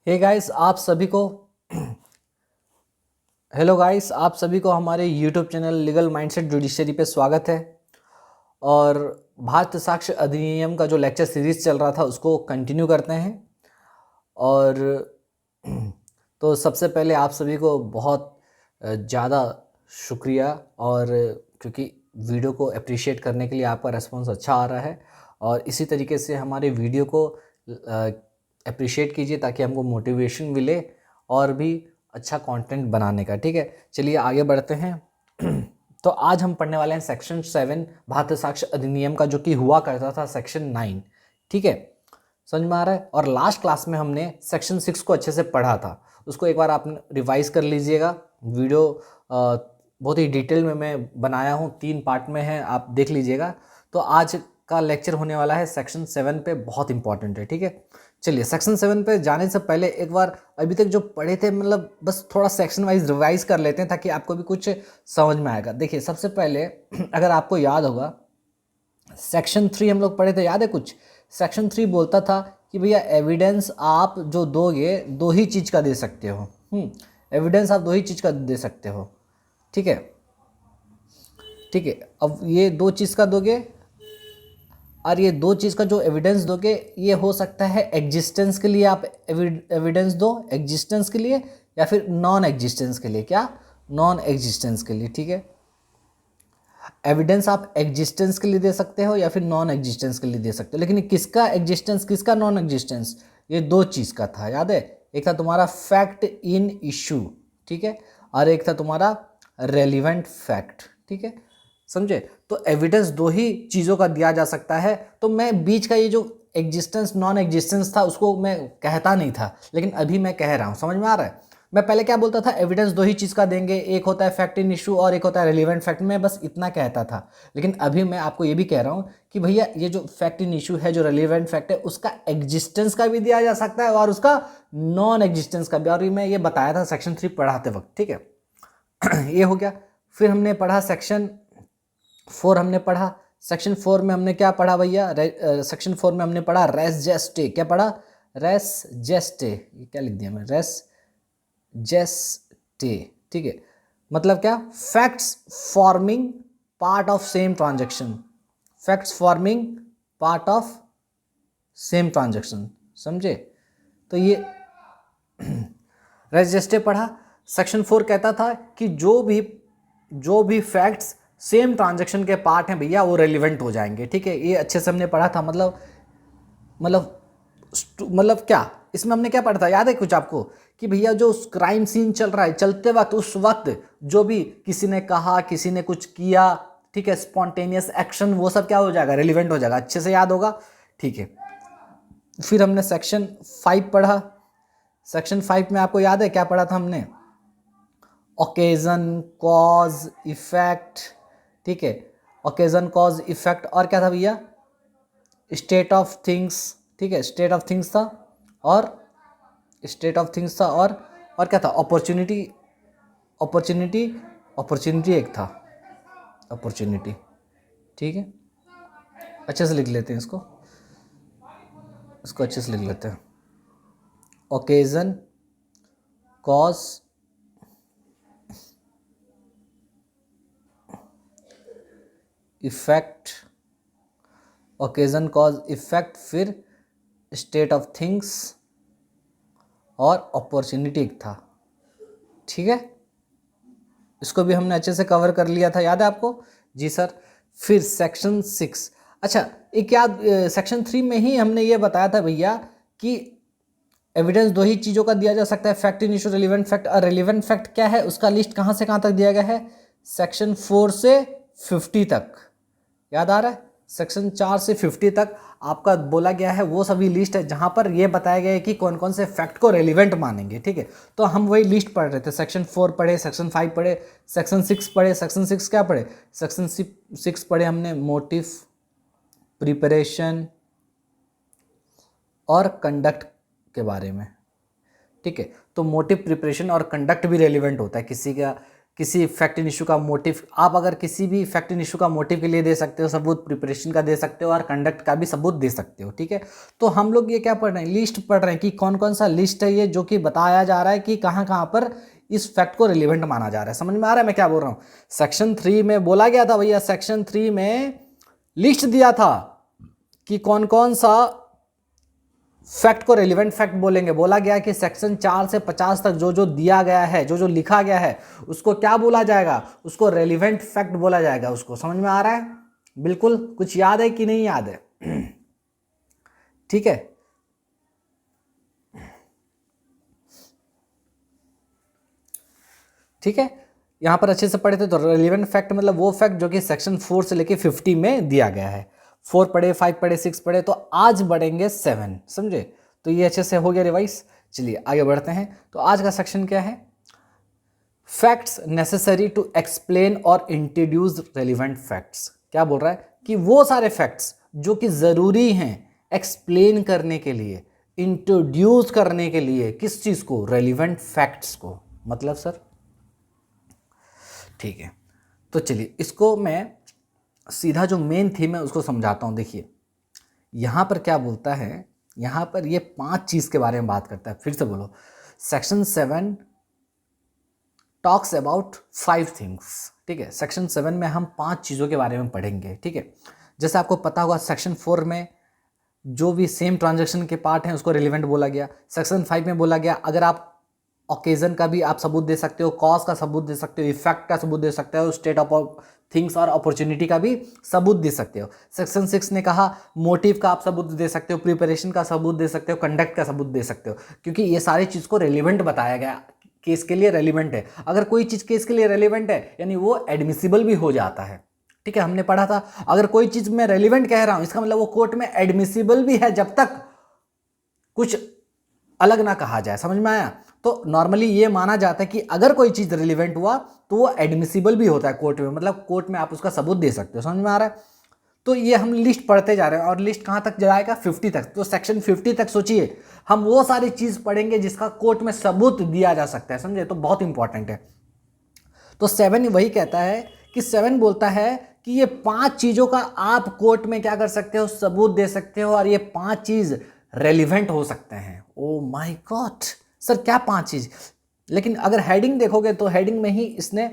Hey guys आप सभी को हेलो गाइस आप सभी को हमारे YouTube channel legal mindset judiciary पे स्वागत है। और भारत साक्ष्य अधिनियम का जो लेक्चर सीरीज चल रहा था उसको कंटिन्यू करते हैं। और तो सबसे पहले आप सभी को बहुत ज़्यादा शुक्रिया, और क्योंकि वीडियो को अप्रिशिएट करने के लिए आपका रेस्पॉन्स अच्छा आ रहा है, और इसी तरीके से हमारे वीडियो को अप्रिशिएट कीजिए ताकि हमको मोटिवेशन मिले और भी अच्छा कंटेंट बनाने का। ठीक है, चलिए आगे बढ़ते हैं। तो आज हम पढ़ने वाले हैं सेक्शन 7 भारतीय साक्ष्य अधिनियम का, जो कि हुआ करता था सेक्शन 9। ठीक है, समझ में आ रहा है। और लास्ट क्लास में हमने सेक्शन 6 को अच्छे से पढ़ा था, उसको एक बार आप रिवाइज कर लीजिएगा। वीडियो बहुत ही डिटेल में मैं बनाया हूँ, 3 पार्ट में है, आप देख लीजिएगा। तो आज का लेक्चर होने वाला है सेक्शन 7 पे, बहुत इंपॉर्टेंट है। ठीक है, चलिए सेक्शन 7 पे जाने से पहले एक बार अभी तक जो पढ़े थे, मतलब बस थोड़ा सेक्शन वाइज रिवाइज कर लेते हैं ताकि आपको भी कुछ समझ में आएगा। देखिए सबसे पहले अगर आपको याद होगा, सेक्शन 3 हम लोग पढ़े थे, याद है कुछ? सेक्शन 3 बोलता था कि भैया एविडेंस आप जो दोगे दो ही चीज़ का दे सकते हो। एविडेंस आप दो ही चीज़ का दे सकते हो। ठीक है, ठीक है। अब ये दो चीज़ का दोगे, और ये दो चीज़ का जो एविडेंस दोगे ये हो सकता है एग्जिस्टेंस के लिए आप एविडेंस दो, एग्जिस्टेंस के लिए, या फिर नॉन एग्जिस्टेंस के लिए। क्या? नॉन एग्जिस्टेंस के लिए। ठीक है, एविडेंस आप एग्जिस्टेंस के लिए दे सकते हो या फिर नॉन एग्जिस्टेंस के लिए दे सकते हो। लेकिन किसका एग्जिस्टेंस किसका नॉन एग्जिस्टेंस, ये दो चीज़ का था, याद है? एक था तुम्हारा फैक्ट इन इशू, ठीक है, और एक था तुम्हारा रेलिवेंट फैक्ट। ठीक है, समझे? तो एविडेंस दो ही चीज़ों का दिया जा सकता है। तो मैं बीच का ये जो एग्जिस्टेंस नॉन एग्जिस्टेंस था उसको मैं कहता नहीं था, लेकिन अभी मैं कह रहा हूँ। समझ में आ रहा है? मैं पहले क्या बोलता था, एविडेंस दो ही चीज़ का देंगे, एक होता है फैक्ट इन इशू और एक होता है रेलिवेंट फैक्ट। मैं बस इतना कहता था, लेकिन अभी मैं आपको ये भी कह रहा हूँ कि भैया ये जो फैक्ट इन इशू है, जो रेलिवेंट फैक्ट है, उसका एग्जिस्टेंस का भी दिया जा सकता है और उसका नॉन एग्जिस्टेंस का भी। और मैं ये बताया था सेक्शन 3 पढ़ाते वक्त। ठीक है ये हो गया। फिर हमने पढ़ा सेक्शन 4, हमने पढ़ा सेक्शन 4 में हमने क्या पढ़ा भैया? सेक्शन 4 में हमने पढ़ा रेस जेस्टे। क्या पढ़ा? रेस जेस्टे। ये क्या लिख दिया मैं? रेस जेस्टे। ठीक है, मतलब क्या? Facts forming part of same transaction. Facts forming part of same transaction, समझे? तो ये रजिस्टे पढ़ा। सेक्शन 4 कहता था कि जो भी फैक्ट्स सेम ट्रांजैक्शन के पार्ट हैं भैया, वो रेलिवेंट हो जाएंगे। ठीक है, ये अच्छे से हमने पढ़ा था। मतलब मतलब क्या इसमें हमने क्या पढ़ा था, याद है कुछ आपको? कि भैया जो क्राइम सीन चल रहा है, चलते वक्त उस वक्त जो भी किसी ने कहा, किसी ने कुछ किया, ठीक है, स्पॉन्टेनियस एक्शन, वो सब क्या हो जाएगा? रेलिवेंट हो जाएगा। अच्छे से याद होगा। ठीक है, फिर हमने सेक्शन 5 पढ़ा। सेक्शन 5 में आपको याद है क्या पढ़ा था हमने? Occasion, cause, effect. ठीक है, ओकेजन, कॉज, इफेक्ट, और क्या था भैया? State of things. ठीक है, स्टेट ऑफ थिंग्स था, और स्टेट ऑफ थिंग्स था, और क्या था? अपॉर्चुनिटी। अपॉर्चुनिटी, अपॉर्चुनिटी एक था, अपॉर्चुनिटी। ठीक है, अच्छे से लिख लेते हैं इसको अच्छे से लिख लेते हैं। Occasion, cause, effect, occasion, cause, effect, फिर स्टेट ऑफ थिंग्स और अपॉर्चुनिटी एक था। ठीक है, इसको भी हमने अच्छे से कवर कर लिया था, याद है आपको? जी सर। फिर सेक्शन 6, अच्छा एक याद, सेक्शन 3 में ही हमने ये बताया था भैया कि एविडेंस दो ही चीज़ों का दिया जा सकता है, fact in issue, relevant fact. और रेलिवेंट फैक्ट क्या है, उसका लिस्ट कहाँ से कहाँ तक दिया गया है? सेक्शन 4 से 50 तक, याद आ रहा है? सेक्शन 4 से 50 तक आपका बोला गया है, वो सभी लिस्ट है जहाँ पर ये बताया गया है कि कौन कौन से फैक्ट को रेलिवेंट मानेंगे। ठीक है, तो हम वही लिस्ट पढ़ रहे थे। सेक्शन 4 पढ़े, सेक्शन 5 पढ़े, सेक्शन 6 पढ़े। सेक्शन 6 क्या पढ़े? सेक्शन 6 पढ़े हमने मोटिव, प्रिपरेशन और कंडक्ट के बारे में। ठीक है, तो मोटिव, प्रिपरेशन और कंडक्ट भी रेलिवेंट होता है। किसी का किसी फैक्ट इन इशू का मोटिव, आप अगर किसी भी फैक्ट इन इशू का मोटिव के लिए दे सकते हो सबूत, प्रिपरेशन का दे सकते हो और कंडक्ट का भी सबूत दे सकते हो। ठीक है, तो हम लोग ये क्या पढ़ रहे हैं, लिस्ट पढ़ रहे हैं कि कौन कौन सा लिस्ट है ये जो कि बताया जा रहा है कि कहाँ कहाँ पर इस फैक्ट को रिलेवेंट माना जा रहा है। समझ में आ रहा है मैं क्या बोल रहा हूँ। सेक्शन 3 में बोला गया था भैया, सेक्शन 3 में लिस्ट दिया था कि कौन कौन सा फैक्ट को रेलिवेंट फैक्ट बोलेंगे। बोला गया कि सेक्शन 4 से 50 तक जो जो दिया गया है, जो जो लिखा गया है, उसको क्या बोला जाएगा, उसको रेलिवेंट फैक्ट बोला जाएगा। उसको समझ में आ रहा है बिल्कुल। कुछ याद है कि नहीं याद है? ठीक है, ठीक है, यहां पर अच्छे से पढ़े थे। तो रेलिवेंट फैक्ट मतलब वो फैक्ट जो कि सेक्शन 4 से लेके 50 में दिया गया है। 4 पढ़े, 5 पढ़े, 6 पढ़े, तो आज बढ़ेंगे 7। समझे? तो ये अच्छे से हो गया रिवाइज। चलिए आगे बढ़ते हैं। तो आज का सेक्शन क्या है, facts necessary to explain or introduce relevant facts. क्या बोल रहा है कि वो सारे फैक्ट्स जो कि जरूरी हैं एक्सप्लेन करने के लिए, इंट्रोड्यूस करने के लिए, किस चीज को, रेलिवेंट फैक्ट्स को। मतलब सर ठीक है, तो चलिए इसको मैं सीधा जो मेन थीम है उसको समझाता हूं। देखिए यहां पर क्या बोलता है, यहां पर ये 5 चीज के बारे में बात करता है। फिर से बोलो, सेक्शन 7 टॉक्स अबाउट 5 थिंग्स। ठीक है, सेक्शन 7 में हम 5 चीज़ों के बारे में पढ़ेंगे। ठीक है, जैसे आपको पता होगा सेक्शन 4 में जो भी सेम ट्रांजैक्शन के पार्ट हैं उसको रिलेवेंट बोला गया। सेक्शन 5 में बोला गया अगर आप ओकेजन का भी आप सबूत दे सकते हो, कॉज का सबूत दे सकते हो, इफेक्ट का सबूत दे सकते हो, स्टेट ऑफ थिंग्स और अपॉर्चुनिटी का भी सबूत दे सकते हो। सेक्शन 6 ने कहा मोटिव का आप सबूत दे सकते हो, प्रिपरेशन का सबूत दे सकते हो, कंडक्ट का सबूत दे सकते हो, क्योंकि ये सारी चीज़ को रेलिवेंट बताया गया, केस के लिए रेलिवेंट है। अगर कोई चीज़ केस के लिए रेलिवेंट है यानी वो एडमिसिबल भी हो जाता है। ठीक है, हमने पढ़ा था अगर कोई चीज़ मैं रेलिवेंट कह रहा हूं इसका मतलब वो कोर्ट में एडमिसिबल भी है जब तक कुछ अलग ना कहा जाए। समझ में आया? तो नॉर्मली ये माना जाता है कि अगर कोई चीज़ रिलेवेंट हुआ तो वो एडमिसिबल भी होता है कोर्ट में, मतलब कोर्ट में आप उसका सबूत दे सकते हो। समझ में आ रहा है? तो ये हम लिस्ट पढ़ते जा रहे हैं और लिस्ट कहाँ तक जाएगा, 50 तक। तो सेक्शन 50 तक सोचिए हम वो सारी चीज़ पढ़ेंगे जिसका कोर्ट में सबूत दिया जा सकता है। समझे? तो बहुत इंपॉर्टेंट है। तो 7 वही कहता है कि 7 बोलता है कि ये 5 चीज़ों का आप कोर्ट में क्या कर सकते हो, सबूत दे सकते हो, और ये 5 चीज़ रेलिवेंट हो सकते हैं। ओ माय गॉड सर, क्या 5 चीज़? लेकिन अगर हेडिंग देखोगे तो हेडिंग में ही इसने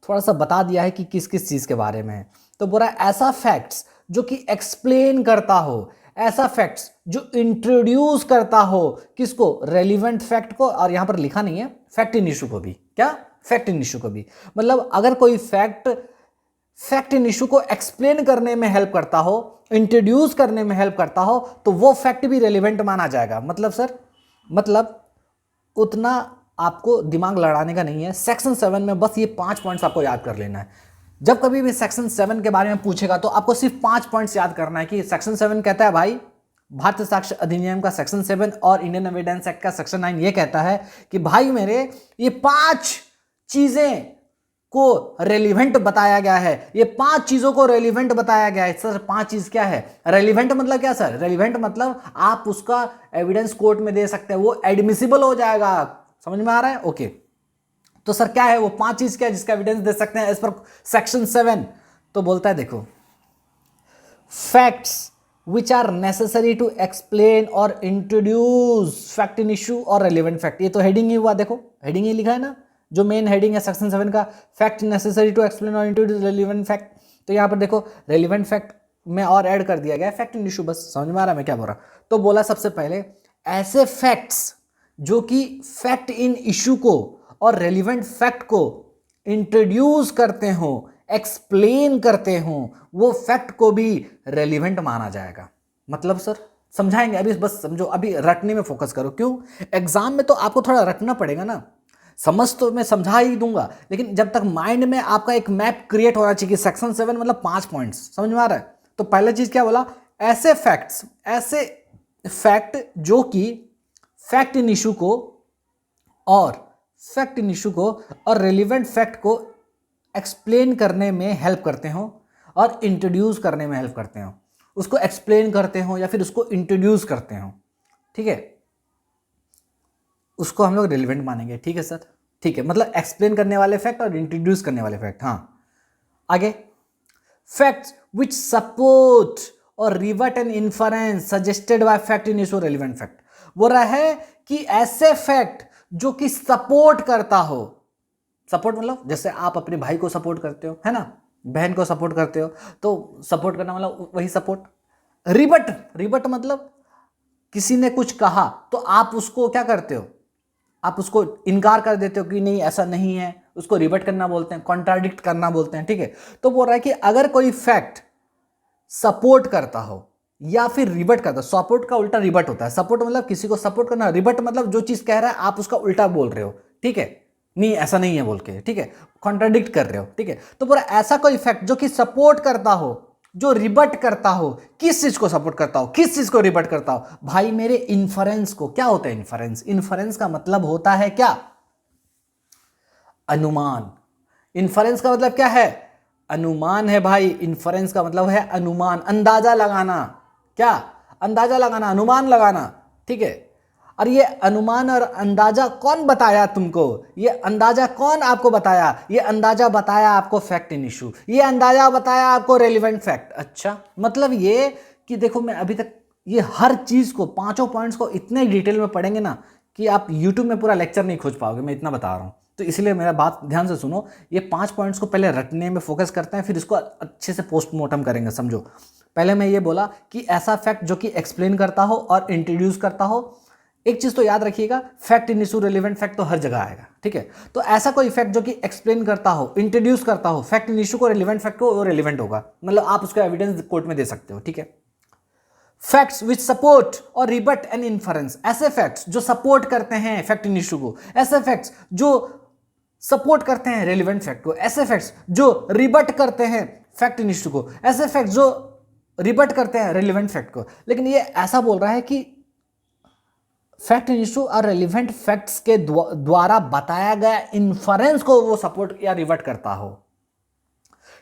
थोड़ा सा बता दिया है कि किस किस चीज़ के बारे में है। तो बोला ऐसा फैक्ट्स जो कि एक्सप्लेन करता हो, ऐसा फैक्ट्स जो इंट्रोड्यूस करता हो, किसको, रेलिवेंट फैक्ट को। और यहां पर लिखा नहीं है फैक्ट इन इशू को भी, क्या, फैक्ट इन इशू को भी। मतलब अगर कोई फैक्ट इन इशू को एक्सप्लेन करने में हेल्प करता हो, इंट्रोड्यूस करने में हेल्प करता हो, तो वो फैक्ट भी रेलिवेंट माना जाएगा। मतलब सर, मतलब उतना आपको दिमाग लड़ाने का नहीं है। सेक्शन 7 में बस ये 5 पॉइंट्स आपको याद कर लेना है। जब कभी भी सेक्शन 7 के बारे में पूछेगा तो आपको सिर्फ 5 पॉइंट्स याद करना है कि सेक्शन 7 कहता है भाई, भारतीय साक्ष्य अधिनियम का सेक्शन 7 और इंडियन एविडेंस एक्ट का सेक्शन 9 ये कहता है कि भाई मेरे ये 5 चीजें को रेलिवेंट बताया गया है, ये 5 चीजों को रेलिवेंट बताया गया है। सर 5 चीज क्या है? रेलिवेंट मतलब क्या सर? रेलिवेंट मतलब आप उसका एविडेंस कोर्ट में दे सकते हैं, वो एडमिसिबल हो जाएगा। समझ में आ रहा है? ओके, तो सर क्या है वो 5 चीज, क्या है जिसका एविडेंस दे सकते हैं एज पर सेक्शन 7? तो बोलता है देखो, facts which are necessary to explain or introduce fact in issue or relevant fact. ये तो हेडिंग ही हुआ, देखो हेडिंग ही लिखा है ना, जो मेन हेडिंग है सेक्शन 7 का, fact necessary to explain or introduce relevant fact. तो यहाँ पर देखो रेलिवेंट फैक्ट में और ऐड कर दिया गया फैक्ट इन इशू। बस समझ में आ रहा है मैं क्या बोल रहा? तो बोला सबसे पहले ऐसे फैक्ट्स जो कि फैक्ट इन इशू को और रेलिवेंट फैक्ट को इंट्रोड्यूस करते हो, एक्सप्लेन करते हो, वो फैक्ट को भी रेलिवेंट माना जाएगा। मतलब सर समझाएंगे अभी, बस समझो, अभी रटने में फोकस करो। क्यों? एग्जाम में तो आपको थोड़ा रटना पड़ेगा ना। समझ तो मैं समझा ही दूंगा, लेकिन जब तक माइंड में आपका एक मैप क्रिएट होना चाहिए। सेक्शन 7 मतलब 5 पॉइंट्स, समझ में आ रहा है? तो पहला चीज क्या बोला, ऐसे फैक्ट्स, ऐसे फैक्ट जो कि फैक्ट इन इशू को और रेलिवेंट फैक्ट को एक्सप्लेन करने में हेल्प करते हो और इंट्रोड्यूस करने में हेल्प करते हो। उसको एक्सप्लेन करते हो या फिर उसको इंट्रोड्यूस करते हो, ठीक है, उसको हम लोग रेलिवेंट मानेंगे। ठीक है सर, ठीक है, मतलब एक्सप्लेन करने वाले फैक्ट और इंट्रोड्यूस करने वाले फैक्ट। हाँ, आगे, facts which support or revert an inference suggested by fact in issue relevant fact. बोल रहा है कि ऐसे फैक्ट जो कि सपोर्ट करता हो, सपोर्ट मतलब जैसे आप अपने भाई को सपोर्ट करते हो, है ना, बहन को सपोर्ट करते हो, तो सपोर्ट करना मतलब वही सपोर्ट। रिबट, रिबट मतलब किसी ने कुछ कहा तो आप उसको क्या करते हो, आप उसको इनकार कर देते हो कि नहीं ऐसा नहीं है, उसको रिबट करना बोलते हैं, कॉन्ट्राडिक्ट करना बोलते हैं। ठीक है, तो बोल रहा है कि अगर कोई फैक्ट सपोर्ट करता हो या फिर रिबट करता, सपोर्ट का उल्टा रिबट होता है। सपोर्ट मतलब किसी को सपोर्ट करना, रिबट मतलब जो चीज कह रहा है आप उसका उल्टा बोल रहे हो। ठीक है, नहीं ऐसा नहीं है बोल के, ठीक है, कॉन्ट्राडिक्ट कर रहे हो। ठीक है, तो पूरा ऐसा कोई फैक्ट जो कि सपोर्ट करता हो, जो रिबट करता हो, किस चीज को सपोर्ट करता हो, किस चीज को रिबट करता हो, भाई मेरे इन्फरेंस को। क्या होता है इन्फरेंस? इन्फरेंस का मतलब होता है क्या? अनुमान। इन्फरेंस का मतलब क्या है? अनुमान है भाई। इन्फरेंस का मतलब है अनुमान, अंदाजा लगाना। क्या? अंदाजा लगाना, अनुमान लगाना। ठीक है, और ये अनुमान और अंदाजा कौन बताया तुमको? ये अंदाजा कौन आपको बताया? ये अंदाजा बताया आपको फैक्ट इन इशू, ये अंदाजा बताया आपको रेलिवेंट फैक्ट। अच्छा, मतलब ये कि देखो, मैं अभी तक ये हर चीज को, पांचों पॉइंट्स को इतने डिटेल में पढ़ेंगे ना कि आप यूट्यूब में पूरा लेक्चर नहीं खोज पाओगे, मैं इतना बता रहा हूं। तो इसलिए मेरा बात ध्यान से सुनो, ये 5 पॉइंट्स को पहले रटने में फोकस करते हैं, फिर इसको अच्छे से पोस्टमार्टम करेंगे। समझो, पहले मैं ये बोला कि ऐसा फैक्ट जो कि एक्सप्लेन करता हो और इंट्रोड्यूस करता हो। एक चीज तो याद रखिएगा, fact in issue relevant fact तो हर जगह आएगा। ठीक है, तो ऐसा कोई फैक्ट जो कि एक्सप्लेन करता हो, इंट्रोड्यूस करता हो फैक्ट इन इशू को, रेलिवेंट फैक्ट को, वो रेलिवेंट होगा, मतलब आप उसका एविडेंस कोर्ट में दे सकते हो। ठीक है, फैक्ट्स विच सपोर्ट और रिबट एन इन्फरेंस, ऐसे फैक्ट्स जो सपोर्ट करते हैं फैक्ट इन इशू को, ऐसे फैक्ट्स जो सपोर्ट करते हैं रेलिवेंट फैक्ट को, ऐसे फैक्ट्स जो रिबट करते हैं फैक्ट इन इशू को, ऐसे फैक्ट्स जो रिबट करते हैं रेलिवेंट फैक्ट को। लेकिन ये ऐसा बोल रहा है कि fact in issue or relevant facts के द्वारा बताया गया इन्फरेंस को वो सपोर्ट या रिबट करता हो।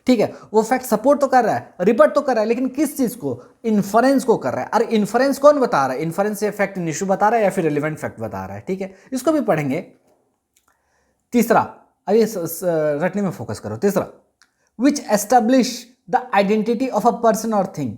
ठीक है, वो फैक्ट सपोर्ट तो कर रहा है, रिबट तो कर रहा है, लेकिन किस चीज को? इन्फरेंस को कर रहा है। अरे इन्फरेंस कौन बता रहा है? इन्फरेंस ये फैक्ट इन इशू बता रहा है या फिर रेलिवेंट फैक्ट बता रहा है। ठीक है, इसको भी पढ़ेंगे। तीसरा, अब ये रटने में फोकस करो। तीसरा, which establish the identity of a person और थिंग।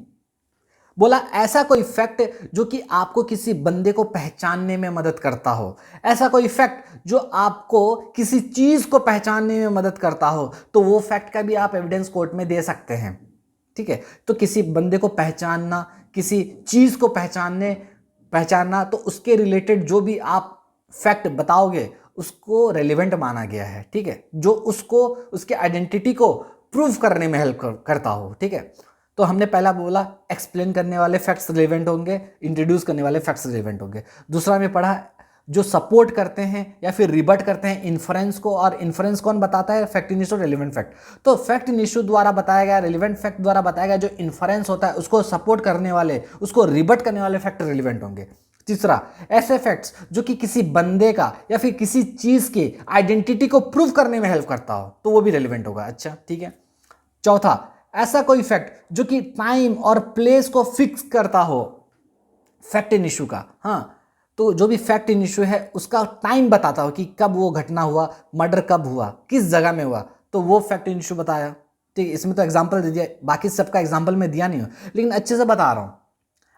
बोला ऐसा कोई फैक्ट जो कि आपको किसी बंदे को पहचानने में मदद करता हो, ऐसा कोई फैक्ट जो आपको किसी चीज को पहचानने में मदद करता हो, तो वो फैक्ट का भी आप एविडेंस कोर्ट में दे सकते हैं। ठीक है, तो किसी बंदे को पहचानना, किसी चीज को पहचानना, तो उसके रिलेटेड जो भी आप फैक्ट बताओगे उसको रेलिवेंट माना गया है। ठीक है, जो उसको, उसके आइडेंटिटी को प्रूव करने में हेल्प करता हो। ठीक है, तो हमने पहला बोला एक्सप्लेन करने वाले फैक्ट्स रिलेवेंट होंगे, इंट्रोड्यूस करने वाले फैक्ट्स रिलेवेंट होंगे। दूसरा में पढ़ा जो सपोर्ट करते हैं या फिर रिबट करते हैं इन्फरेंस को, और इन्फरेंस कौन बताता है? Fact in issue, relevant fact. तो फैक्ट इन इशू द्वारा बताया गया, रेलिवेंट फैक्ट द्वारा बताया गया जो इन्फरेंस होता है, उसको सपोर्ट करने वाले, उसको रिबट करने वाले फैक्ट रिलेवेंट होंगे। तीसरा, ऐसे फैक्ट्स जो कि किसी बंदे का या फिर किसी चीज की आइडेंटिटी को प्रूव करने में हेल्प करता हो, तो वो भी रेलिवेंट होगा। अच्छा, ठीक है। चौथा, ऐसा कोई फैक्ट जो कि टाइम और प्लेस को फिक्स करता हो, फैक्ट इन इशू का। हाँ, तो जो भी फैक्ट इन इशू है उसका टाइम बताता हो कि कब वो घटना हुआ, मर्डर कब हुआ, किस जगह में हुआ, तो वो फैक्ट इन इशू बताया। ठीक है, इसमें तो एग्जांपल दे दिया, बाकी सबका एग्जांपल मैं दिया नहीं हूं, लेकिन अच्छे से बता रहा हूं,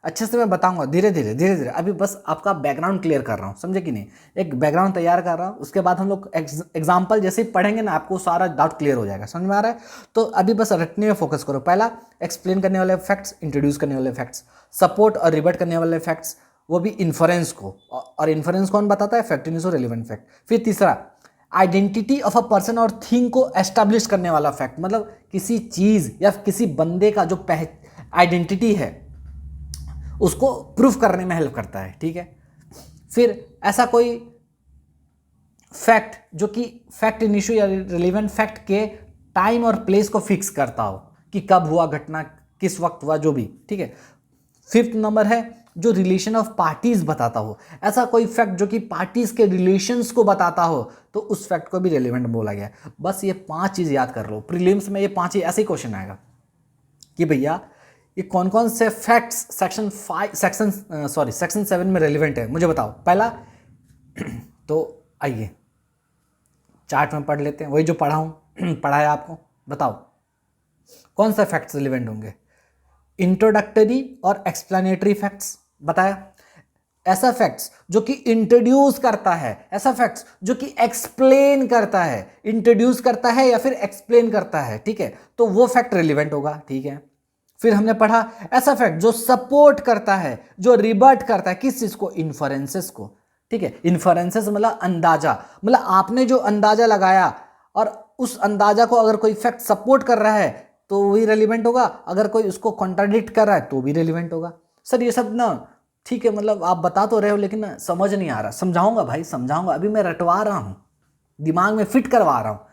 अच्छे से मैं बताऊंगा धीरे धीरे। अभी बस आपका बैकग्राउंड क्लियर कर रहा हूँ, समझे कि नहीं? एक बैकग्राउंड तैयार कर रहा हूँ, उसके बाद हम लोग एग्जाम्पल जैसे ही पढ़ेंगे ना, आपको सारा डाउट क्लियर हो जाएगा। समझ में आ रहा है? तो अभी बस रटने में फोकस करो। पहला, एक्सप्लेन करने वाले फैक्ट्स, इंट्रोड्यूस करने वाले फैक्ट्स, सपोर्ट और रिबट करने वाले फैक्ट्स, वो भी इन्फरेंस को, और इन्फरेंस कौन बताता है? Fact in issue, relevant fact. फिर तीसरा, आइडेंटिटी ऑफ अ पर्सन और थिंग को एस्टैब्लिश करने वाला फैक्ट, मतलब किसी चीज या किसी बंदे का जो आइडेंटिटी है उसको प्रूफ करने में हेल्प करता है। ठीक है, फिर ऐसा कोई फैक्ट जो कि फैक्ट इन इशू या रिलेवेंट फैक्ट के टाइम और प्लेस को फिक्स करता हो कि कब हुआ घटना, किस वक्त हुआ, जो भी। ठीक है। फिफ्थ नंबर है जो रिलेशन ऑफ पार्टीज बताता हो, ऐसा कोई फैक्ट जो कि पार्टीज के रिलेशंस को बताता हो, तो उस फैक्ट को भी रेलिवेंट बोला गया। बस ये 5 चीज याद कर लो, प्रीलिम्स में ये 5 ही ऐसे ही क्वेश्चन आएगा कि भैया ये कौन कौन से फैक्ट्स सेक्शन 7 में रेलिवेंट है, मुझे बताओ। पहला, तो आइए चार्ट में पढ़ लेते हैं, वही जो पढ़ा है आपको। बताओ कौन सा फैक्ट्स रिलेवेंट होंगे? इंट्रोडक्टरी और एक्सप्लेनेटरी फैक्ट्स बताया। ऐसा फैक्ट्स जो कि इंट्रोड्यूस करता है, ऐसा फैक्ट्स जो कि एक्सप्लेन करता है, इंट्रोड्यूस करता है या फिर एक्सप्लेन करता है, ठीक है, तो वो फैक्ट रिलेवेंट होगा, ठीक है। फिर हमने पढ़ा ऐसा फैक्ट जो सपोर्ट करता है, जो रिबर्ट करता है, किस चीज को? इन्फरेंसेस को, ठीक है। इन्फरेंसेस मतलब अंदाजा, मतलब आपने जो अंदाजा लगाया और उस अंदाजा को अगर कोई फैक्ट सपोर्ट कर रहा है तो वही रेलिवेंट होगा, अगर कोई उसको कॉन्ट्राडिक्ट कर रहा है तो भी रेलिवेंट होगा। सर ये सब ना ठीक है, मतलब आप बता तो रहे हो लेकिन ना समझ नहीं आ रहा। समझाऊंगा भाई, समझाऊंगा, अभी मैं रटवा रहा हूँ, दिमाग में फिट करवा रहा हूँ।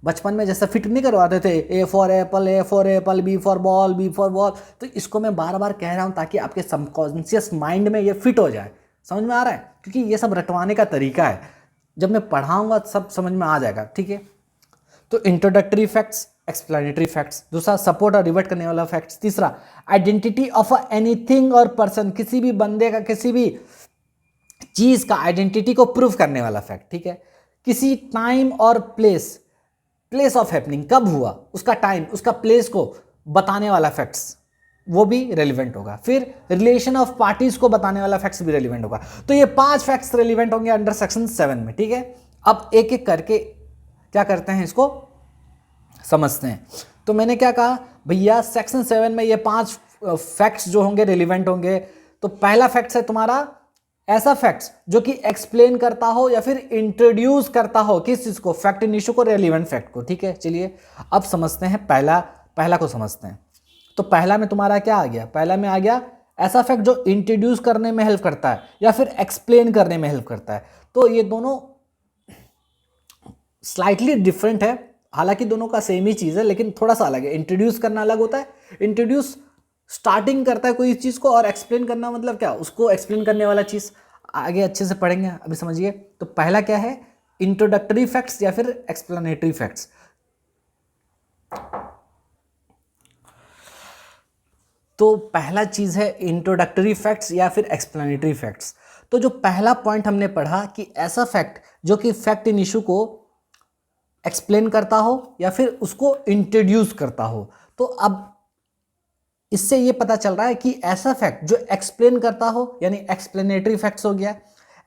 बचपन में जैसे फिट नहीं करवाते थे, A for apple, B for ball, तो इसको मैं बार बार कह रहा हूँ ताकि आपके सबकॉन्शियस माइंड में ये फिट हो जाए। समझ में आ रहा है? क्योंकि ये सब रटवाने का तरीका है, जब मैं पढ़ाऊंगा सब समझ में आ जाएगा, ठीक है। तो इंट्रोडक्टरी फैक्ट्स, एक्सप्लेनेटरी फैक्ट्स, दूसरा सपोर्ट और रिवर्ट करने वाला फैक्ट्स, तीसरा आइडेंटिटी ऑफ एनीथिंग और पर्सन, किसी भी बंदे का, किसी भी चीज का आइडेंटिटी को प्रूव करने वाला फैक्ट, ठीक है। किसी टाइम और प्लेस ऑफ हैपनिंग, कब हुआ, उसका टाइम, उसका प्लेस को बताने वाला फैक्ट्स, वो भी रेलिवेंट होगा। फिर रिलेशन ऑफ पार्टीज को बताने वाला फैक्ट्स भी रेलिवेंट होगा। तो ये 5 फैक्ट्स रेलिवेंट होंगे अंडर सेक्शन 7 में, ठीक है। अब एक एक करके क्या करते हैं, इसको समझते हैं। तो मैंने क्या कहा भैया, सेक्शन 7 में ये 5 फैक्ट्स जो होंगे रेलिवेंट होंगे। तो पहला फैक्ट्स है तुम्हारा ऐसा फैक्ट्स जो कि एक्सप्लेन करता हो या फिर इंट्रोड्यूस करता हो, किस चीज को? फैक्ट इन इशू को, रेलिवेंट फैक्ट को, ठीक है। चलिए अब समझते हैं, पहला को समझते हैं। तो पहला में तुम्हारा क्या आ गया? पहला में आ गया ऐसा फैक्ट जो इंट्रोड्यूस करने में हेल्प करता है या फिर एक्सप्लेन करने में हेल्प करता है। तो ये दोनों स्लाइटली डिफरेंट है, हालांकि दोनों का सेम ही चीज है लेकिन थोड़ा सा अलग है। इंट्रोड्यूस करना अलग होता है, इंट्रोड्यूस स्टार्टिंग करता है कोई चीज को, और एक्सप्लेन करना मतलब क्या? उसको एक्सप्लेन करने वाला चीज। आगे अच्छे से पढ़ेंगे, अभी समझिए। तो पहला क्या है? इंट्रोडक्टरी फैक्ट्स या फिर एक्सप्लेनेटरी फैक्ट्स। तो पहला चीज है इंट्रोडक्टरी फैक्ट्स या फिर एक्सप्लेनेटरी फैक्ट्स। तो जो पहला पॉइंट हमने पढ़ा कि ऐसा फैक्ट जो कि फैक्ट इन इशू को एक्सप्लेन करता हो या फिर उसको इंट्रोड्यूस करता हो। तो अब इससे ये पता चल रहा है कि ऐसा फैक्ट जो एक्सप्लेन करता हो यानी एक्सप्लेनेटरी फैक्ट्स हो गया,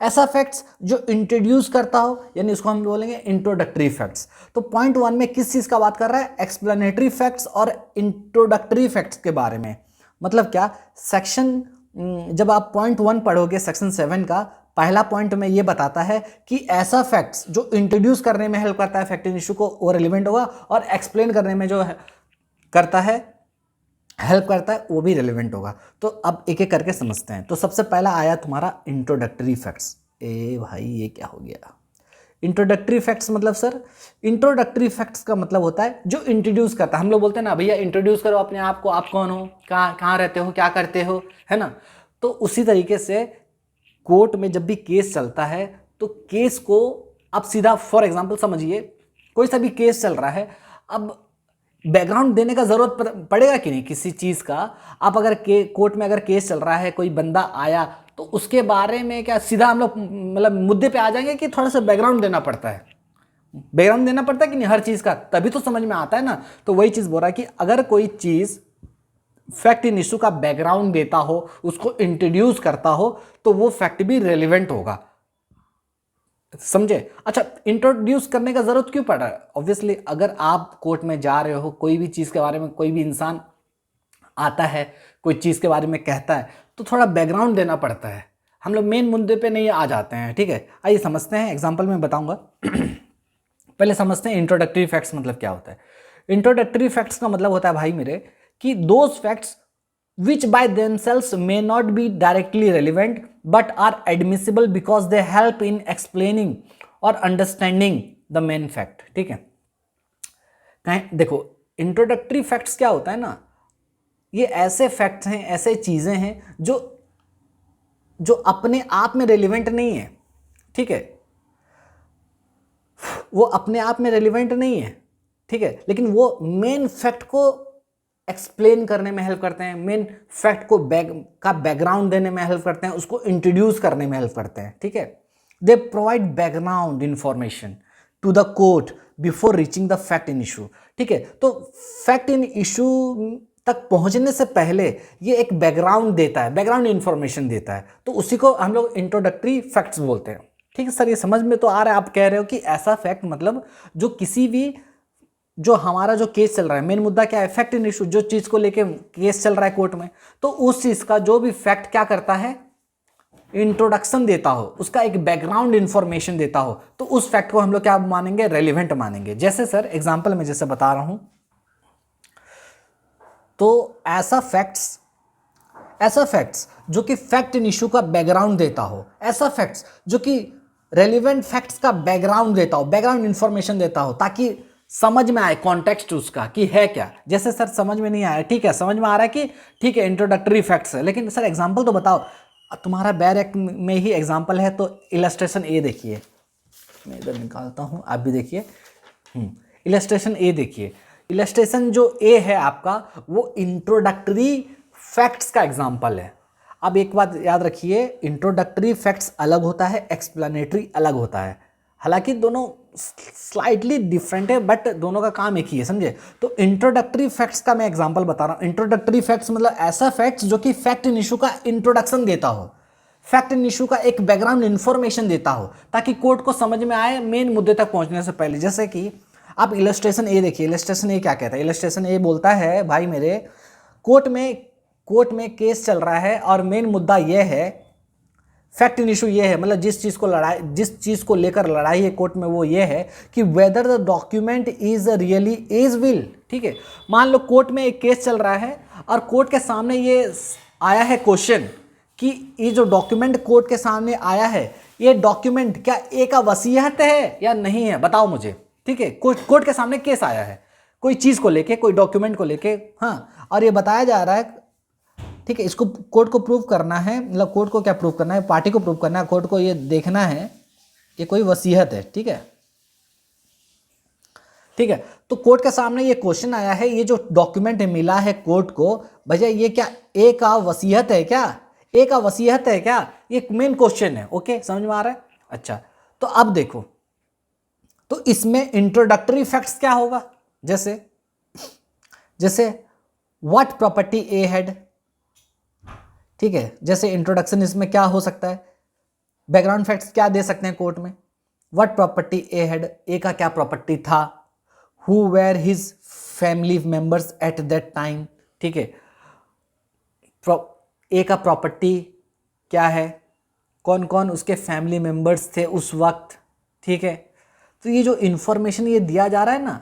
ऐसा फैक्ट्स जो इंट्रोड्यूस करता हो यानी उसको हम बोलेंगे इंट्रोडक्टरी फैक्ट्स। तो पॉइंट 1 में किस चीज का बात कर रहा है? एक्सप्लेनेटरी फैक्ट्स और इंट्रोडक्टरी फैक्ट्स के बारे में। मतलब क्या? सेक्शन जब आप पॉइंट 1 पढ़ोगे सेक्शन 7 का, पहला पॉइंट में ये बताता है कि ऐसा फैक्ट्स जो इंट्रोड्यूस करने में हेल्प करता है फैक्ट इन इशू को, वो रिलेवेंट होगा, और एक्सप्लेन करने में जो करता है, हेल्प करता है, वो भी रिलेवेंट होगा। तो अब एक एक करके समझते हैं। तो सबसे पहला आया तुम्हारा इंट्रोडक्टरी फैक्ट्स। ए भाई ये क्या हो गया? इंट्रोडक्टरी फैक्ट्स मतलब सर, इंट्रोडक्टरी फैक्ट्स का मतलब होता है जो इंट्रोड्यूस करता है। हम लोग बोलते हैं ना भैया इंट्रोड्यूस करो अपने आप को, आप कौन हो, कहाँ रहते हो, क्या करते हो, है ना। तो उसी तरीके से कोर्ट में जब भी केस चलता है तो केस को आप सीधा, फॉर एग्जांपल समझिए, कोई सा भी केस चल रहा है, अब बैकग्राउंड देने का जरूरत पड़ेगा कि नहीं किसी चीज का? आप अगर कोर्ट में अगर केस चल रहा है, कोई बंदा आया, तो उसके बारे में क्या सीधा हम लोग मतलब मुद्दे पे आ जाएंगे कि थोड़ा सा बैकग्राउंड देना पड़ता है? बैकग्राउंड देना पड़ता है कि नहीं हर चीज का, तभी तो समझ में आता है ना। तो वही चीज बोल रहा है कि अगर कोई चीज फैक्ट इन इशू का बैकग्राउंड देता हो, उसको इंट्रोड्यूस करता हो, तो वो फैक्ट भी रेलिवेंट होगा। समझे? अच्छा, इंट्रोड्यूस करने का जरूरत क्यों पड़ रहा है? ऑब्वियसली अगर आप कोर्ट में जा रहे हो, कोई भी चीज के बारे में कोई भी इंसान आता है, कोई चीज के बारे में कहता है, तो थोड़ा बैकग्राउंड देना पड़ता है। हम लोग मेन मुद्दे पे नहीं आ जाते हैं, ठीक है। आइए समझते हैं, एग्जांपल में बताऊंगा। पहले समझते हैं इंट्रोडक्टरी फैक्ट्स मतलब क्या होता है। इंट्रोडक्टरी फैक्ट्स का मतलब होता है भाई मेरे कि those facts which by themselves may not be directly relevant but are admissible because they help in explaining or understanding the main fact। ठीक है, कहीं देखो इंट्रोडक्टरी फैक्ट्स क्या होता है ना, ये ऐसे फैक्ट्स हैं, ऐसे चीजें हैं जो अपने आप में रेलिवेंट नहीं है, ठीक है, वो अपने आप में रेलिवेंट नहीं है, ठीक है, लेकिन वो मेन फैक्ट को एक्सप्लेन करने में हेल्प करते हैं, मेन फैक्ट को बैकग्राउंड देने में हेल्प करते हैं, उसको इंट्रोड्यूस करने में हेल्प करते हैं, ठीक है। They provide background information, to the court before reaching the fact in issue. ठीक है, तो फैक्ट इन इशू तक पहुंचने से पहले ये एक बैकग्राउंड देता है, बैकग्राउंड इंफॉर्मेशन देता है, तो उसी को हम लोग इंट्रोडक्टरी फैक्ट्स बोलते हैं। ठीक है सर, ये समझ में तो आ रहा है, आप कह रहे हो कि ऐसा फैक्ट मतलब जो किसी भी, जो हमारा जो केस चल रहा है, मेन मुद्दा क्या है, फैक्ट इन इशू, जो चीज़ को लेके केस चल रहा है कोर्ट में, तो उस चीज़ का जो भी फैक्ट क्या करता है, इंट्रोडक्शन देता हो, उसका एक बैकग्राउंड इंफॉर्मेशन देता हो, तो उस फैक्ट को हम लोग क्या मानेंगे, रेलिवेंट मानेंगे। जैसे सर एग्जांपल में जैसे बता रहा हूं, तो ऐसा फैक्ट्स जो कि फैक्ट इन इशू का बैकग्राउंड देता हो, ऐसा फैक्ट्स जो कि रेलिवेंट फैक्ट्स का बैकग्राउंड देता हो, बैकग्राउंड इंफॉर्मेशन देता हो, ताकि समझ में आए कॉन्टेक्स्ट उसका कि है क्या। जैसे सर समझ में नहीं आया, ठीक है, समझ में आ रहा है कि ठीक है इंट्रोडक्टरी फैक्ट्स है, लेकिन सर एग्जांपल तो बताओ। तुम्हारा बैक में ही एग्जांपल है, तो इलस्ट्रेशन ए देखिए, मैं इधर निकालता हूँ, आप भी देखिए। इलस्ट्रेशन ए देखिए, इलस्ट्रेशन जो ए है आपका, वो इंट्रोडक्टरी फैक्ट्स का एग्जांपल है। अब एक बात याद रखिए, इंट्रोडक्टरी फैक्ट्स अलग होता है, एक्सप्लेनेटरी अलग होता है। हालांकि दोनों स्लाइटली डिफरेंट है, बट दोनों का काम एक ही है, समझे। तो इंट्रोडक्टरी फैक्ट्स का मैं एग्जांपल बता रहा हूँ। इंट्रोडक्टरी फैक्ट्स मतलब ऐसा फैक्ट्स जो कि फैक्ट इन इशू का इंट्रोडक्शन देता हो, फैक्ट इन इशू का एक बैकग्राउंड इंफॉर्मेशन देता हो, ताकि कोर्ट को समझ में आए मेन मुद्दे तक पहुंचने से पहले। जैसे कि आप इलस्ट्रेशन ए देखिए, इलस्ट्रेशन ए क्या कहता है, इलस्ट्रेशन ए बोलता है भाई मेरे, कोर्ट में केस चल रहा है और मेन मुद्दा यह है, फैक्ट इन इशू ये है, मतलब जिस चीज़ को लेकर लड़ाई है कोर्ट में, वो ये है कि whether the document is really is will. ठीक है, मान लो कोर्ट में एक केस चल रहा है और कोर्ट के सामने ये आया है क्वेश्चन कि ये जो डॉक्यूमेंट कोर्ट के सामने आया है, ये डॉक्यूमेंट क्या ए का वसीयत है या नहीं है, बताओ मुझे। ठीक है, कोर्ट के सामने केस आया है कोई चीज़ को लेके, कोई डॉक्यूमेंट को लेके, हाँ, और ये बताया जा रहा है, ठीक है, इसको कोर्ट को प्रूव करना है, मतलब कोर्ट को क्या प्रूव करना है, पार्टी को प्रूव करना है, कोर्ट को ये देखना है ये कोई वसीयत है। ठीक है, ठीक है, तो कोर्ट के सामने ये क्वेश्चन आया है, ये जो डॉक्यूमेंट मिला है कोर्ट को, भैया ये क्या ए का वसीयत है क्या, ए का वसीयत है क्या, ये मेन क्वेश्चन है। ओके, समझ में आ रहा है। अच्छा, तो अब देखो, तो इसमें इंट्रोडक्टरी फैक्ट्स क्या होगा, जैसे व्हाट प्रॉपर्टी ए हैड। ठीक है, जैसे इंट्रोडक्शन इसमें क्या हो सकता है, बैकग्राउंड फैक्ट्स क्या दे सकते हैं कोर्ट में, व्हाट प्रॉपर्टी ए हैड, ए का क्या प्रॉपर्टी था, who were his family members eight that time. ठीक है, ए का प्रॉपर्टी क्या है, कौन कौन उसके फैमिली मेंबर्स थे उस वक्त। ठीक है, तो ये जो इंफॉर्मेशन ये दिया जा रहा है ना,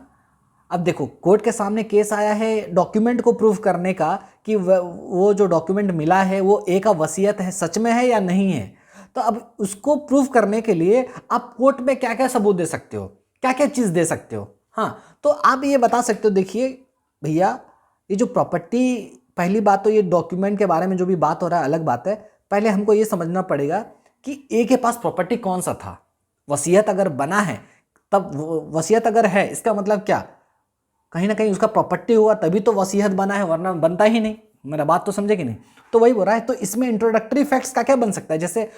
अब देखो कोर्ट के सामने केस आया है डॉक्यूमेंट को प्रूव करने का कि वो जो डॉक्यूमेंट मिला है वो ए का वसीयत है, सच में है या नहीं है। तो अब उसको प्रूव करने के लिए आप कोर्ट में क्या क्या सबूत दे सकते हो, क्या क्या चीज़ दे सकते हो। हाँ, तो आप ये बता सकते हो, देखिए भैया, ये जो प्रॉपर्टी, पहली बात तो ये डॉक्यूमेंट के बारे में जो भी बात हो रहा है अलग बात है, पहले हमको ये समझना पड़ेगा कि ए के पास प्रॉपर्टी कौन सा था। वसीयत अगर बना है, तब वसीयत अगर है, इसका मतलब क्या, कहीं ना कहीं उसका प्रॉपर्टी हुआ तभी तो वसीयत बना है, वरना बनता ही नहीं। मेरा बात तो समझे कि नहीं। तो वही बोल रहा है, तो इसमें इंट्रोडक्टरी फैक्ट्स का क्या बन सकता है, जैसे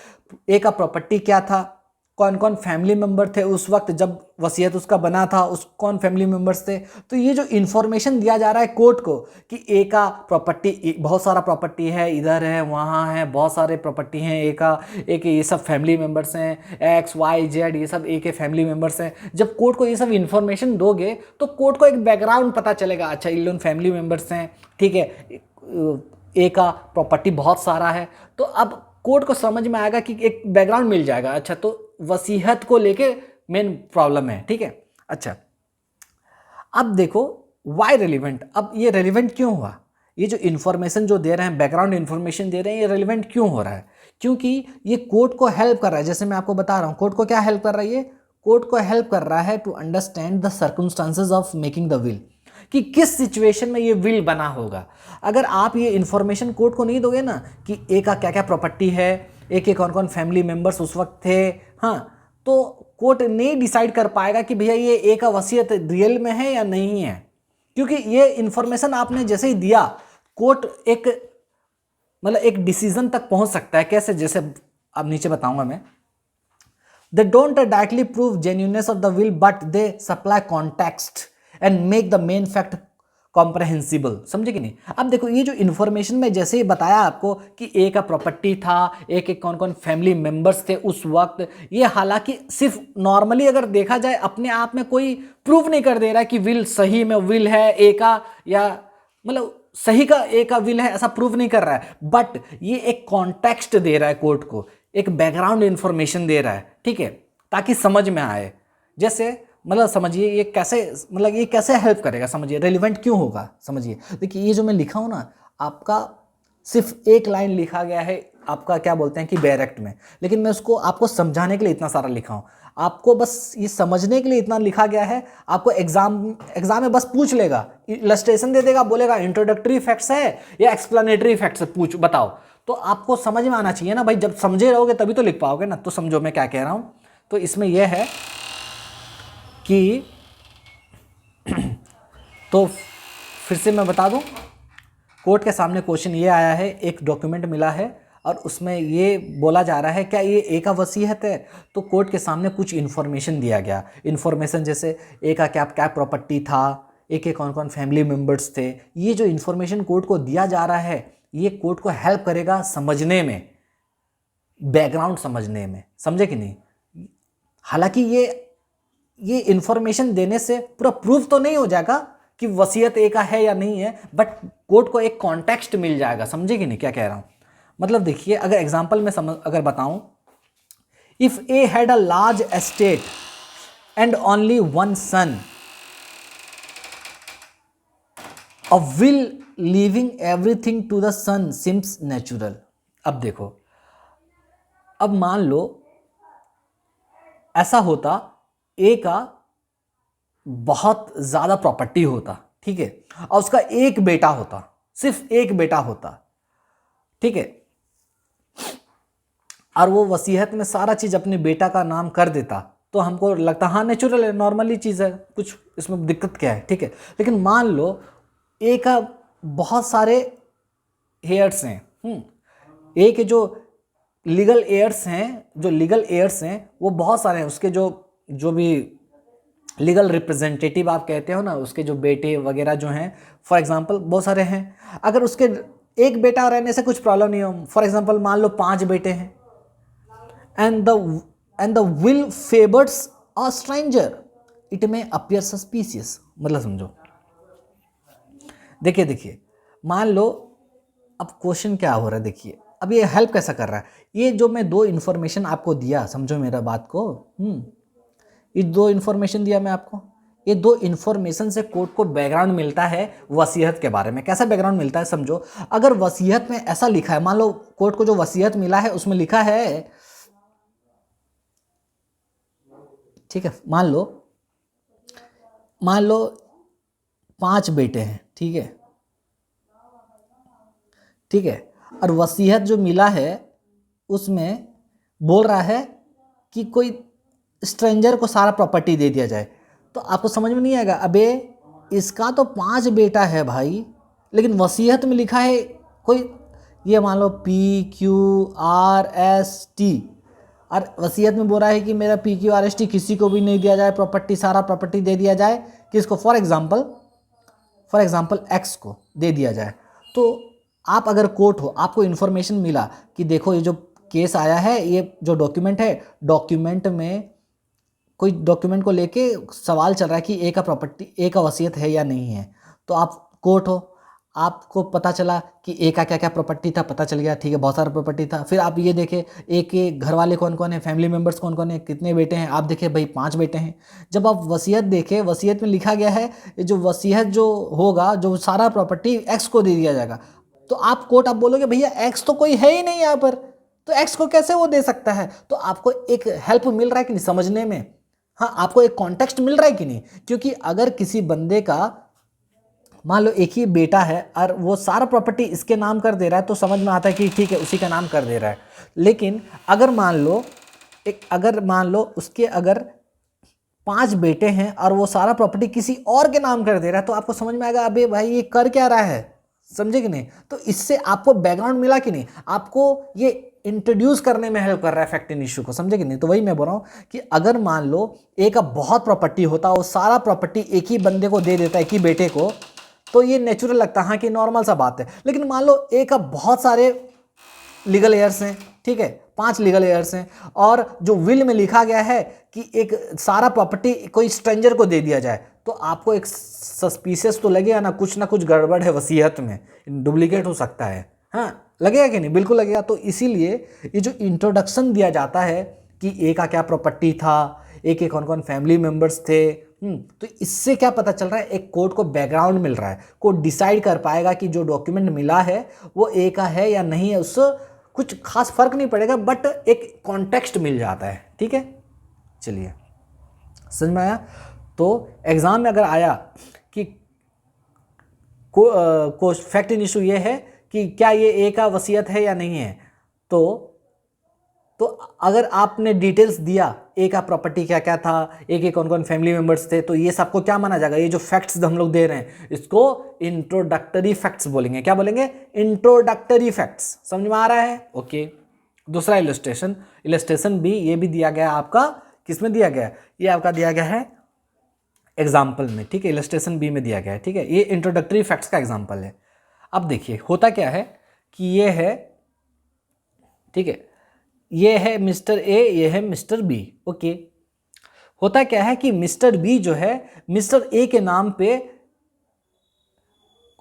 ए का प्रॉपर्टी क्या था, कौन कौन फैमिली मेंबर थे उस वक्त जब वसीयत उसका बना था, उस कौन फैमिली मेंबर्स थे। तो ये जो इन्फॉर्मेशन दिया जा रहा है कोर्ट को कि ए का प्रॉपर्टी, बहुत सारा प्रॉपर्टी है, इधर है वहाँ है, बहुत सारे प्रॉपर्टी हैं ए का, ए के ये सब फैमिली मेंबर्स हैं, एक्स वाई जेड, ये सब ए के फैमिली मेंबर्स हैं। जब कोर्ट को ये सब इन्फॉर्मेशन दोगे तो कोर्ट को एक बैकग्राउंड पता चलेगा, अच्छा इन लोग फैमिली मेंबर्स हैं, ठीक है, ए का प्रॉपर्टी बहुत सारा है, तो अब कोर्ट को समझ में आएगा कि एक बैकग्राउंड मिल जाएगा। अच्छा, तो वसीयत को लेके मेन प्रॉब्लम है। ठीक है, अच्छा, अब देखो वाई रेलिवेंट, अब ये रेलिवेंट क्यों हुआ, ये जो इन्फॉर्मेशन जो दे रहे हैं, बैकग्राउंड इन्फॉर्मेशन दे रहे हैं, ये रेलिवेंट क्यों हो रहा है, क्योंकि ये कोर्ट को हेल्प कर रहा है। जैसे मैं आपको बता रहा हूँ, कोर्ट को क्या हेल्प कर रहा है, ये कोर्ट को हेल्प कर रहा है to understand the circumstances of making the will, कि किस सिचुएशन में ये विल बना होगा। अगर आप ये इन्फॉर्मेशन कोर्ट को नहीं दोगे ना कि ए का क्या क्या प्रॉपर्टी है, ए के कौन कौन फैमिली मेंबर्स उस वक्त थे, हाँ, तो कोर्ट नहीं डिसाइड कर पाएगा कि भैया ये ए का वसीयत रियल में है या नहीं है। क्योंकि ये इन्फॉर्मेशन आपने जैसे ही दिया, कोर्ट एक मतलब एक डिसीजन तक पहुंच सकता है। कैसे, जैसे अब नीचे बताऊंगा मैं। They don't directly prove genuineness of the will but they supply context and make the main fact comprehensible. समझे कि नहीं? अब देखो ये जो इन्फॉर्मेशन में जैसे ही बताया आपको कि ए का प्रॉपर्टी था, ए के कौन कौन फैमिली मेंबर्स थे उस वक्त, ये हालांकि सिर्फ नॉर्मली अगर देखा जाए अपने आप में कोई प्रूव नहीं कर दे रहा है कि विल सही में विल है ए का, या मतलब सही का ए का विल है, ऐसा प्रूव नहीं कर रहा है, बट ये एक कॉन्टेक्स्ट दे रहा है कोर्ट को, एक बैकग्राउंड इंफॉर्मेशन दे रहा है, ठीक है, ताकि समझ में आए। जैसे मतलब समझिए ये कैसे, मतलब ये कैसे हेल्प करेगा, समझिए रेलिवेंट क्यों होगा। समझिए देखिए ये जो मैं लिखा हूँ ना, आपका सिर्फ एक लाइन लिखा गया है आपका क्या बोलते हैं कि बैरेक्ट में, लेकिन मैं उसको आपको समझाने के लिए इतना सारा लिखा हूँ, आपको बस ये समझने के लिए इतना लिखा गया है। आपको एग्जाम में बस पूछ लेगा, इलस्ट्रेशन दे देगा, बोलेगा इंट्रोडक्टरी फैक्ट्स है या एक्सप्लेनेटरी फैक्ट्स है, पूछ बताओ, तो आपको समझ में आना चाहिए ना भाई, जब समझे रहोगे तभी तो लिख पाओगे ना। तो समझो मैं क्या कह रहा हूँ, तो इसमें यह है कि तो फिर से मैं बता दूं, कोर्ट के सामने क्वेश्चन ये आया है, एक डॉक्यूमेंट मिला है और उसमें ये बोला जा रहा है क्या ये ए का वसीयत है, तो कोर्ट के सामने कुछ इन्फॉर्मेशन दिया गया। इन्फॉर्मेशन जैसे ए का क्या क्या प्रॉपर्टी था, ए के कौन कौन फैमिली मेम्बर्स थे, ये जो इन्फॉर्मेशन कोर्ट को दिया जा रहा है ये कोर्ट को हेल्प करेगा समझने में, बैकग्राउंड समझने में, समझे कि नहीं। हालांकि ये इन्फॉर्मेशन देने से पूरा प्रूफ तो नहीं हो जाएगा कि वसीयत ए का है या नहीं है, बट कोर्ट को एक कॉन्टेक्स्ट मिल जाएगा। समझे कि नहीं क्या कह रहा हूं? मतलब देखिए अगर एग्जांपल में अगर बताऊं, if A had a large estate and only one son, a will leaving everything to the son seems natural. अब देखो, अब मान लो ऐसा होता, ए का बहुत ज्यादा प्रॉपर्टी होता, ठीक है, और उसका एक बेटा होता, सिर्फ एक बेटा होता, ठीक है, और वो वसीयत में सारा चीज अपने बेटा का नाम कर देता, तो हमको लगता हाँ नेचुरल है, नॉर्मली चीज है, कुछ इसमें दिक्कत क्या है, ठीक है। लेकिन मान लो ए का बहुत सारे हेयर्स हैं, ए के जो लीगल एयर्स हैं वो बहुत सारे हैं, उसके जो भी लीगल रिप्रेजेंटेटिव आप कहते हो ना, उसके जो बेटे वगैरह जो हैं, फॉर एग्जांपल बहुत सारे हैं। अगर उसके एक बेटा रहने से कुछ प्रॉब्लम नहीं हो, फॉर एग्जांपल मान लो 5 बेटे हैं, and the will favours a stranger it में अपीयर सस्पिशियस। मतलब समझो, देखिए मान लो, अब क्वेश्चन क्या हो रहा है, देखिए अब ये हेल्प कैसा कर रहा है, ये जो मैं 2 इन्फॉर्मेशन आपको दिया, समझो मेरा बात को, ये 2 इन्फॉर्मेशन दिया मैं आपको, ये 2 इन्फॉर्मेशन से कोर्ट को बैकग्राउंड मिलता है वसीयत के बारे में। कैसा बैकग्राउंड मिलता है समझो, अगर वसीयत में ऐसा लिखा है, मान लो कोर्ट को जो वसीयत मिला है उसमें लिखा है, ठीक है, मान लो 5 बेटे हैं, ठीक है, और वसीयत जो मिला है उसमें बोल रहा है कि कोई स्ट्रेंजर को सारा प्रॉपर्टी दे दिया जाए, तो आपको समझ में नहीं आएगा, अबे इसका तो 5 बेटा है भाई, लेकिन वसीयत में लिखा है कोई, ये मान लो PQRST, और वसीयत में बोल रहा है कि मेरा PQRST किसी को भी नहीं दिया जाए, प्रॉपर्टी सारा प्रॉपर्टी दे दिया जाए, किसको, फॉर एग्जाम्पल X को दे दिया जाए। तो आप अगर कोर्ट हो, आपको इन्फॉर्मेशन मिला कि देखो ये जो केस आया है, ये जो डॉक्यूमेंट है, डॉक्यूमेंट में कोई डॉक्यूमेंट को लेके सवाल चल रहा है कि ए का प्रॉपर्टी, ए का वसीयत है या नहीं है, तो आप कोर्ट हो, आपको पता चला कि ए का क्या क्या प्रॉपर्टी था, पता चल गया, ठीक है, बहुत सारा प्रॉपर्टी था। फिर आप ये देखे ए के घर वाले कौन कौन है, फैमिली मेम्बर्स कौन कौन है, कितने बेटे हैं, आप देखे भाई 5 बेटे हैं। जब आप वसीयत देखे, वसीयत में लिखा गया है जो वसीयत जो होगा, जो सारा प्रॉपर्टी एक्स को दे दिया जाएगा, तो आप कोर्ट आप बोलोगे भैया एक्स तो कोई है ही नहीं यहाँ पर, तो एक्स को कैसे वो दे सकता है। तो आपको एक हेल्प मिल रहा है कि नहीं समझने में, हाँ आपको एक कॉन्टेक्स्ट मिल रहा है कि नहीं। क्योंकि अगर किसी बंदे का मान लो एक ही बेटा है और वो सारा प्रॉपर्टी इसके नाम कर दे रहा है, तो समझ में आता है कि ठीक है उसी का नाम कर दे रहा है। लेकिन अगर मान लो उसके अगर 5 बेटे हैं और वो सारा प्रॉपर्टी किसी और के नाम कर दे रहा है, तो आपको समझ में आएगा अबे भाई ये कर क्या रहा है, समझे कि नहीं? तो इससे आपको बैकग्राउंड मिला कि नहीं? आपको ये इंट्रोड्यूस करने में हेल्प कर रहा है फैक्ट इन इशू को, समझे कि नहीं? तो वही मैं बोल रहा हूँ कि अगर मान लो ए का बहुत प्रॉपर्टी होता, वो सारा प्रॉपर्टी एक ही बंदे को दे देता, एक ही बेटे को, तो ये नेचुरल लगता, हाँ कि नॉर्मल सा बात है। लेकिन मान लो ए का बहुत सारे लीगल एयर्स हैं, ठीक है, 5 लीगल एयर्स हैं, और जो विल में लिखा गया है कि एक सारा प्रॉपर्टी कोई स्ट्रेंजर को दे दिया जाए, तो आपको एक सस्पिशियस तो लगेगा ना कुछ गड़बड़ है वसीयत में, डुप्लीकेट हो सकता है, हाँ लगेगा कि नहीं? बिल्कुल लगेगा। तो इसीलिए ये जो इंट्रोडक्शन दिया जाता है कि ए का क्या प्रॉपर्टी था, ए के कौन कौन फैमिली मेम्बर्स थे, तो इससे क्या पता चल रहा है, एक कोर्ट को बैकग्राउंड मिल रहा है, कोर्ट डिसाइड कर पाएगा कि जो डॉक्यूमेंट मिला है वो ए का है या नहीं है, उससे कुछ खास फर्क नहीं पड़ेगा, बट एक कॉन्टेक्स्ट मिल जाता है, ठीक है। चलिए समझ में आया? तो एग्जाम में अगर आया कि फैक्ट इन इशू ये है कि क्या ये ए का वसीयत है या नहीं है, तो अगर आपने डिटेल्स दिया ए का प्रॉपर्टी क्या क्या था, ए के कौन कौन फैमिली मेंबर्स थे, तो ये सबको क्या माना जाएगा? ये जो फैक्ट्स हम लोग दे रहे हैं इसको इंट्रोडक्टरी फैक्ट्स बोलेंगे। क्या बोलेंगे? Introductory facts. समझ में आ रहा है? ओके। दूसरा इलस्ट्रेशन भी, ये भी दिया गया आपका, किसमें दिया गया? ये आपका दिया गया है एग्जाम्पल में, ठीक है, इलस्ट्रेशन बी में दिया गया है, ठीक है। ये इंट्रोडक्टरी फैक्ट्स का एग्जाम्पल है। अब देखिए होता क्या है कि ये है, ठीक है, ये है मिस्टर ए, ये है मिस्टर बी, ओके। होता क्या है कि मिस्टर बी जो है मिस्टर ए के नाम पे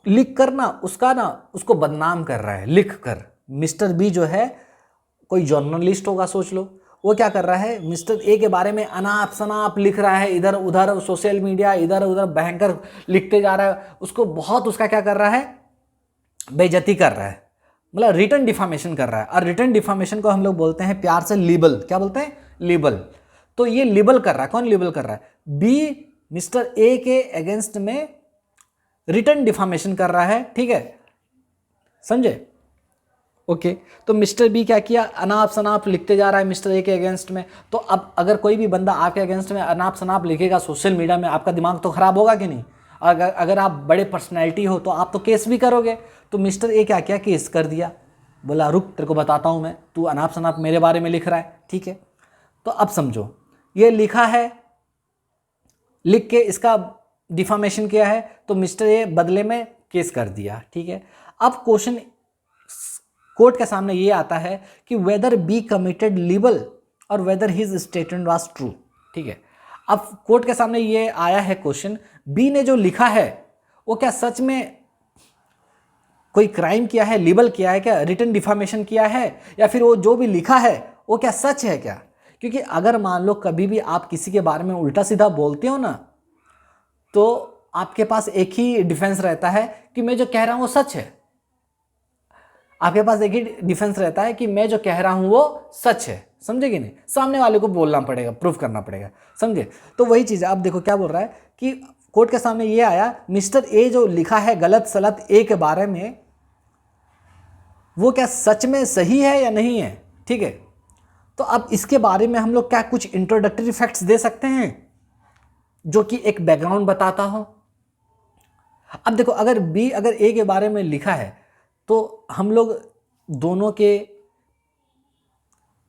लिख कर ना उसको बदनाम कर रहा है, लिख कर। मिस्टर बी जो है कोई जर्नलिस्ट होगा, सोच लो, वो क्या कर रहा है, मिस्टर ए के बारे में अनाप शनाप लिख रहा है, इधर उधर सोशल मीडिया, इधर उधर भयंकर लिखते जा रहा है, उसको बहुत उसका क्या कर रहा है, बेइज्जती कर रहा है, मतलब रिटर्न डिफामेशन कर रहा है। और रिटर्न डिफामेशन को हम लोग बोलते हैं प्यार से लिबल। क्या बोलते हैं? लिबल। तो ये लिबल कर रहा है, कौन लिबल कर रहा है? बी मिस्टर ए के अगेंस्ट में रिटर्न डिफामेशन कर रहा है, ठीक है, समझे? ओके। तो मिस्टर बी क्या किया, अनाप शनाप लिखते जा रहा है मिस्टर ए के अगेंस्ट में। तो अब अगर कोई भी बंदा आपके अगेंस्ट में अनाप शनाप लिखेगा सोशल मीडिया में, आपका दिमाग तो खराब होगा कि नहीं? अगर आप बड़े पर्सनैलिटी हो तो आप तो केस भी करोगे। तो मिस्टर ए क्या किया, केस कर दिया, बोला रुक तेरे को बताता हूँ मैं, तू अनाप शनाप मेरे बारे में लिख रहा है, ठीक है। तो अब समझो, ये लिखा है, लिख के इसका डिफामेशन किया है, तो मिस्टर ए बदले में केस कर दिया, ठीक है। अब क्वेश्चन कोर्ट के सामने ये आता है कि वेदर बी कमिटेड लिबल और weather his statement was true, ठीक है। अब कोर्ट के सामने ये आया है क्वेश्चन, बी ने जो लिखा है वो क्या सच में कोई क्राइम किया है, लिबल किया है क्या, रिटर्न डिफामेशन किया है, या फिर वो जो भी लिखा है वो क्या सच है क्या? क्योंकि अगर मान लो कभी भी आप किसी के बारे में उल्टा सीधा बोलते हो ना, तो आपके पास एक ही डिफेंस रहता है कि मैं जो कह रहा हूं वो सच है। आपके पास एक ही डिफेंस रहता है कि मैं जो कह रहा हूं वो सच है, समझे कि नहीं? सामने वाले को बोलना पड़ेगा, प्रूफ करना पड़ेगा, समझे? तो वही चीज़ है। अब देखो क्या बोल रहा है कि कोर्ट के सामने ये आया, मिस्टर ए जो लिखा है गलत सलत ए के बारे में, वो क्या सच में सही है या नहीं है, ठीक है। तो अब इसके बारे में हम लोग क्या कुछ इंट्रोडक्टरी फैक्ट्स दे सकते हैं जो कि एक बैकग्राउंड बताता हो। अब देखो, अगर ए के बारे में लिखा है तो हम लोग दोनों के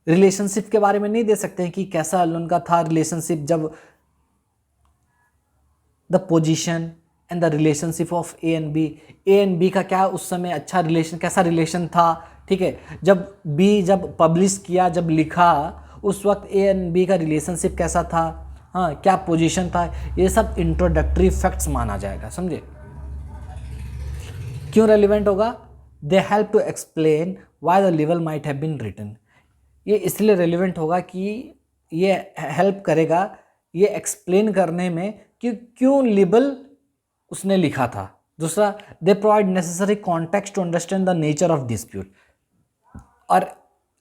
रिलेशनशिप के बारे में नहीं दे सकते हैं कि कैसा उनका था रिलेशनशिप, जब the position and the relationship of A and B का क्या उस समय अच्छा रिलेशन, कैसा रिलेशन था, ठीक है। जब पब्लिश किया, जब लिखा, उस वक्त ए एंड बी का रिलेशनशिप कैसा था, हाँ क्या पोजीशन था, ये सब इंट्रोडक्टरी फैक्ट्स माना जाएगा, समझे? क्यों रेलिवेंट होगा? They help to explain why the libel might have been written. ये इसलिए रेलिवेंट होगा कि ये हेल्प करेगा ये एक्सप्लेन करने में कि क्यों लिबल उसने लिखा था। दूसरा, they provide necessary context to understand the nature of dispute. और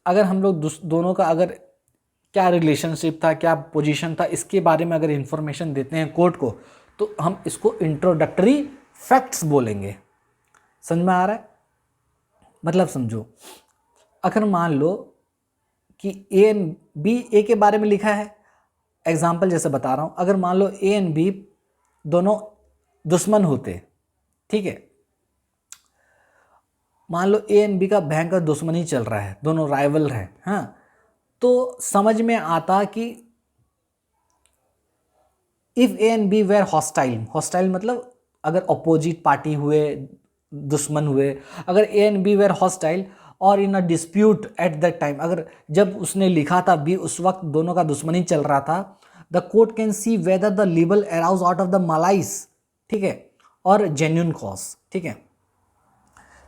अगर हम लोग दोनों का अगर क्या रिलेशनशिप था, क्या पोजीशन था, इसके बारे में अगर इंफॉर्मेशन देते हैं कोर्ट को, तो हम इसको इंट्रोडक्टरी फैक्ट्स बोलेंगे। समझ में आ रहा है? मतलब समझो, अगर मान लो कि ए एंड बी, ए के बारे में लिखा है, एग्जाम्पल जैसे बता रहा हूँ, अगर मान लो ए एंड बी दोनों दुश्मन होते, ठीक है, मान लो ए एंड बी का भयंकर दुश्मनी चल रहा है, दोनों राइवल हैं, हाँ, तो समझ में आता कि if A and B were hostile, hostile मतलब अगर अपोजिट पार्टी हुए, दुश्मन हुए, अगर A and B were hostile और in a dispute at that time, अगर जब उसने लिखा था बी उस वक्त दोनों का दुश्मनी चल रहा था, the court can see whether the libel arose out of the malice, ठीक है, और जेन्यून कॉज, ठीक है।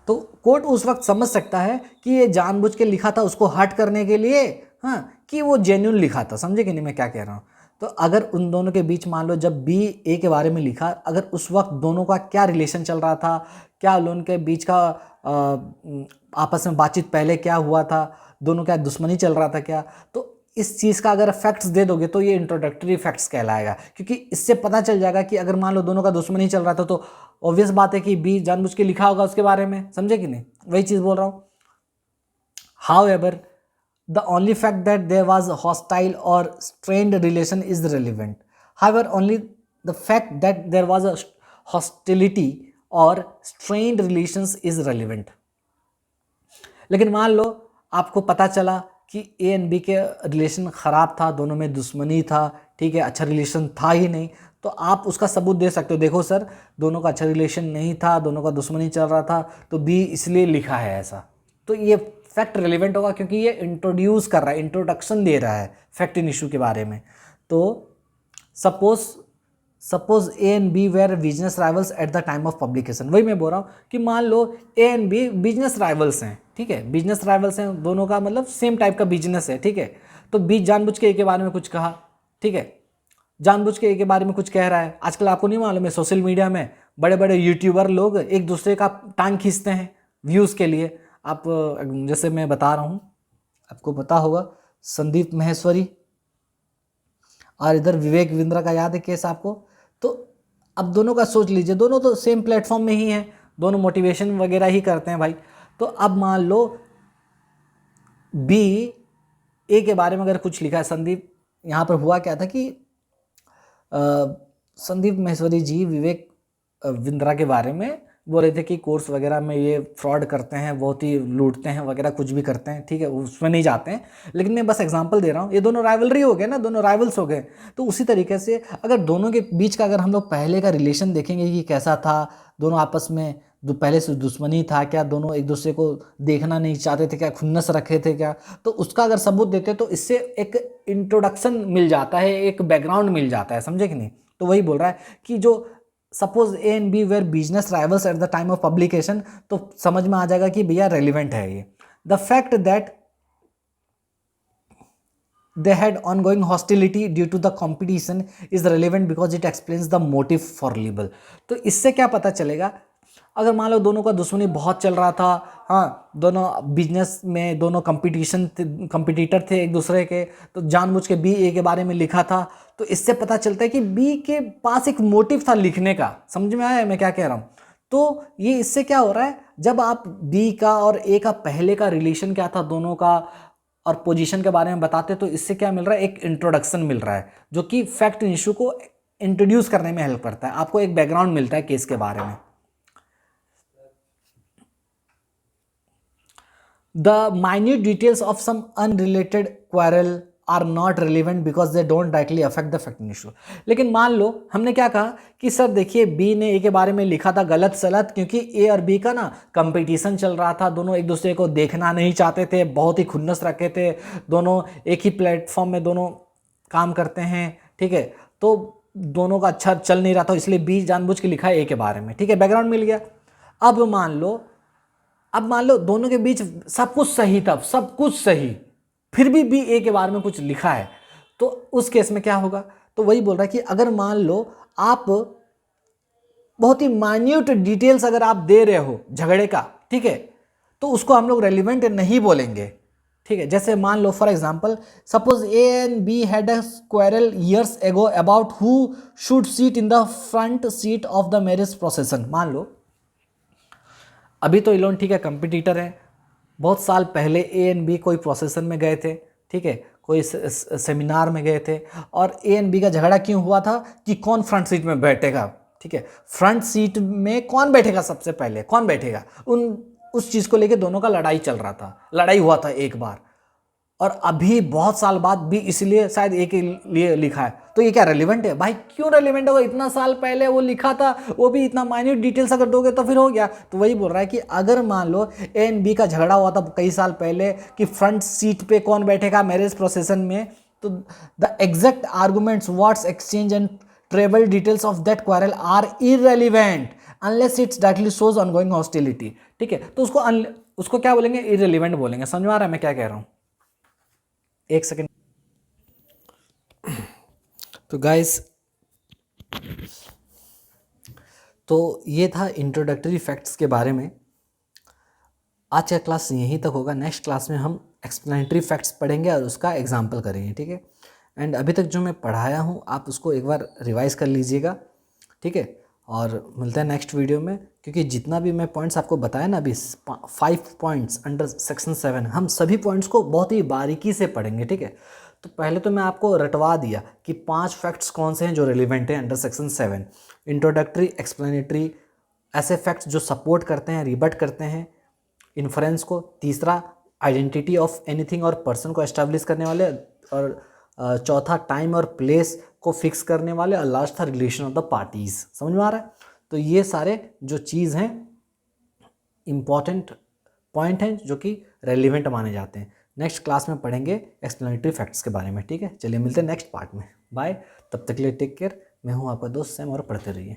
तो कोर्ट उस वक्त समझ सकता है कि ये जानबूझ के लिखा था उसको हर्ट करने के लिए, हाँ, कि वो जेन्यून लिखा था, समझे कि नहीं मैं क्या कह रहा हूँ। तो अगर उन दोनों के बीच मान लो जब बी ए के बारे में लिखा, अगर उस वक्त दोनों का क्या रिलेशन चल रहा था, क्या उन के बीच का आपस में बातचीत पहले क्या हुआ था, दोनों क्या दुश्मनी चल रहा था क्या, तो इस चीज़ का अगर फैक्ट्स दे दोगे तो ये इंट्रोडक्टरी फैक्ट्स कहलाएगा, क्योंकि इससे पता चल जाएगा कि अगर मान लो दोनों का दुश्मनी चल रहा था तो ऑब्वियस बात है कि बी जानबूझ के लिखा होगा उसके बारे में, समझे कि नहीं, वही चीज़ बोल रहा हूँ। However the only fact that there was a hostile or strained relation is relevant. However, only the fact that there was a hostility or strained relations is relevant. लेकिन मान लो आपको पता चला कि ए एंड बी के रिलेशन ख़राब था, दोनों में दुश्मनी था, ठीक है, अच्छा रिलेशन था ही नहीं, तो आप उसका सबूत दे सकते हो, देखो सर दोनों का अच्छा रिलेशन नहीं था, दोनों का दुश्मनी चल रहा था, तो बी इसलिए लिखा है ऐसा। तो ये फैक्ट रिलेवेंट होगा क्योंकि ये इंट्रोड्यूस कर रहा है, इंट्रोडक्शन दे रहा है फैक्ट इन इशू के बारे में। तो suppose A and B were business rivals at the time of publication, वही मैं बोल रहा हूँ कि मान लो A and B business rivals हैं, ठीक है, बिजनेस राइवल्स हैं, दोनों का मतलब सेम टाइप का बिजनेस है, ठीक है, तो बी जानबूझ के ए के बारे में कुछ कहा, ठीक है, जानबूझ के ए के बारे में कुछ कह रहा है। आजकल आपको नहीं मालूम है सोशल मीडिया में बड़े बड़े यूट्यूबर लोग एक दूसरे का टांग खींचते हैं व्यूज़ के लिए। आप जैसे मैं बता रहा हूँ, आपको पता होगा संदीप महेश्वरी और इधर विवेक बिंद्रा का याद है केस आपको। तो अब दोनों का सोच लीजिए, दोनों तो सेम प्लेटफॉर्म में ही हैं, दोनों मोटिवेशन वगैरह ही करते हैं भाई। तो अब मान लो बी ए के बारे में अगर कुछ लिखा है, संदीप, यहाँ पर हुआ क्या था कि संदीप महेश्वरी जी विवेक बिंद्रा के बारे में बोल रहे थे कि कोर्स वगैरह में ये फ्रॉड करते हैं, बहुत ही लूटते हैं वगैरह, कुछ भी करते हैं, ठीक है, उसमें नहीं जाते हैं, लेकिन मैं बस एग्जांपल दे रहा हूँ। ये दोनों राइवलरी हो गए ना, दोनों राइवल्स हो गए। तो उसी तरीके से अगर दोनों के बीच का अगर हम लोग पहले का रिलेशन देखेंगे कि कैसा था, दोनों आपस में पहले से दुश्मनी था क्या, दोनों एक दूसरे को देखना नहीं चाहते थे क्या, खुन्नस रखे थे क्या, तो उसका अगर सबूत देते तो इससे एक इंट्रोडक्शन मिल जाता है, एक बैकग्राउंड मिल जाता है, समझे कि नहीं। तो वही बोल रहा है कि जो suppose A and B were business rivals at the time of publication, तो समझ में आ जाएगा कि भैया रेलिवेंट है ये। The fact that they had ongoing hostility due to the competition is relevant because it explains the motive for libel। तो इससे क्या पता चलेगा, अगर मान लो दोनों का दुश्मनी बहुत चल रहा था, हाँ, दोनों बिजनेस में दोनों कंपटीटर थे एक दूसरे के, तो जानबूझ के बी ए के बारे में लिखा था, तो इससे पता चलता है कि बी के पास एक मोटिव था लिखने का। समझ में आया मैं क्या कह रहा हूँ। तो ये इससे क्या हो रहा है, जब आप बी का और ए का पहले का रिलेशन क्या था दोनों का और पोजीशन के बारे में बताते, तो इससे क्या मिल रहा है, एक इंट्रोडक्शन मिल रहा है जो कि फैक्ट इशू को इंट्रोड्यूस करने में हेल्प करता है, आपको एक बैकग्राउंड मिलता है केस के बारे में। The minute details of some unrelated quarrel are not relevant because they don't directly affect the fact issue। लेकिन मान लो हमने क्या कहा कि सर देखिए बी ने ए के बारे में लिखा था गलत सलत, क्योंकि ए और बी का ना कंपटीशन चल रहा था, दोनों एक दूसरे को देखना नहीं चाहते थे, बहुत ही खुन्नस रखे थे, दोनों एक ही प्लेटफॉर्म में दोनों काम करते हैं, ठीक है, तो दोनों का अच्छा चल नहीं रहा था, इसलिए बी जानबूझ के लिखा है ए के बारे में, ठीक है, बैकग्राउंड मिल गया। अब मान लो दोनों के बीच सब कुछ सही था, सब कुछ सही, फिर भी बी ए के बारे में कुछ लिखा है, तो उस केस में क्या होगा। तो वही बोल रहा है कि अगर मान लो आप बहुत ही माइन्यूट डिटेल्स अगर आप दे रहे हो झगड़े का, ठीक है, तो उसको हम लोग रेलिवेंट नहीं बोलेंगे, ठीक है। जैसे मान लो for example, suppose A and B had a quarrel years ago about who should sit in the front seat of the marriage procession. मान लो अभी तो इलोन ठीक है कंपटीटर है, बहुत साल पहले ए एंड बी कोई प्रोसेसन में गए थे, ठीक है, कोई सेमिनार में गए थे, और ए एंड बी का झगड़ा क्यों हुआ था कि कौन फ्रंट सीट में बैठेगा, ठीक है, फ्रंट सीट में कौन बैठेगा, सबसे पहले कौन बैठेगा, उन उस चीज़ को लेके दोनों का लड़ाई चल रहा था, लड़ाई हुआ था एक बार, और अभी बहुत साल बाद भी इसलिए शायद एक ही लिए लिखा है। तो ये क्या रेलिवेंट है भाई? क्यों रेलिवेंट होगा? इतना साल पहले वो लिखा था, वो भी इतना माइन्यूट डिटेल्स अगर दोगे तो फिर हो गया। तो वही बोल रहा है कि अगर मान लो ए एंड बी का झगड़ा हुआ था कई साल पहले कि फ्रंट सीट पे कौन बैठेगा मैरिज प्रोसेसन में, तो the exact arguments words exchange and travel details of that quarrel are irrelevant unless it's directly shows ongoing hostility. ठीक है, तो उसको क्या बोलेंगे? इररेलीवेंट बोलेंगे। समझ में आ रहा है मैं क्या कह रहा हूं? एक सेकेंड। तो गाइस, तो ये था इंट्रोडक्टरी फैक्ट्स के बारे में। आज का क्लास यहीं तक होगा। नेक्स्ट क्लास में हम एक्सप्लेनेटरी फैक्ट्स पढ़ेंगे और उसका एग्जाम्पल करेंगे। ठीक है, एंड अभी तक जो मैं पढ़ाया हूँ आप उसको एक बार रिवाइज कर लीजिएगा। ठीक है, और मिलते हैं नेक्स्ट वीडियो में, क्योंकि जितना भी मैं पॉइंट्स आपको बताया ना अभी 5 पॉइंट्स अंडर सेक्शन 7, हम सभी पॉइंट्स को बहुत ही बारीकी से पढ़ेंगे। ठीक है, तो पहले तो मैं आपको रटवा दिया कि 5 फैक्ट्स कौन से हैं जो रिलेवेंट हैं अंडर सेक्शन 7। इंट्रोडक्टरी, एक्सप्लेनेटरी, ऐसे फैक्ट्स जो सपोर्ट करते हैं, रिबट करते हैं इन्फ्रेंस को। तीसरा, आइडेंटिटी ऑफ एनीथिंग और पर्सन को एस्टैब्लिश करने वाले, और चौथा, टाइम और प्लेस को फिक्स करने वाले, और लास्ट था रिलेशन ऑफ द पार्टीज। समझ में आ रहा है? तो ये सारे जो चीज़ हैं इंपॉर्टेंट पॉइंट हैं जो कि रेलिवेंट माने जाते हैं। नेक्स्ट क्लास में पढ़ेंगे एक्सप्लेनेटरी फैक्ट्स के बारे में। ठीक है, चलिए मिलते हैं नेक्स्ट पार्ट में। बाय, तब तक के लिए टेक केयर। मैं हूँ आपका दोस्त सैम, और पढ़ते रहिए।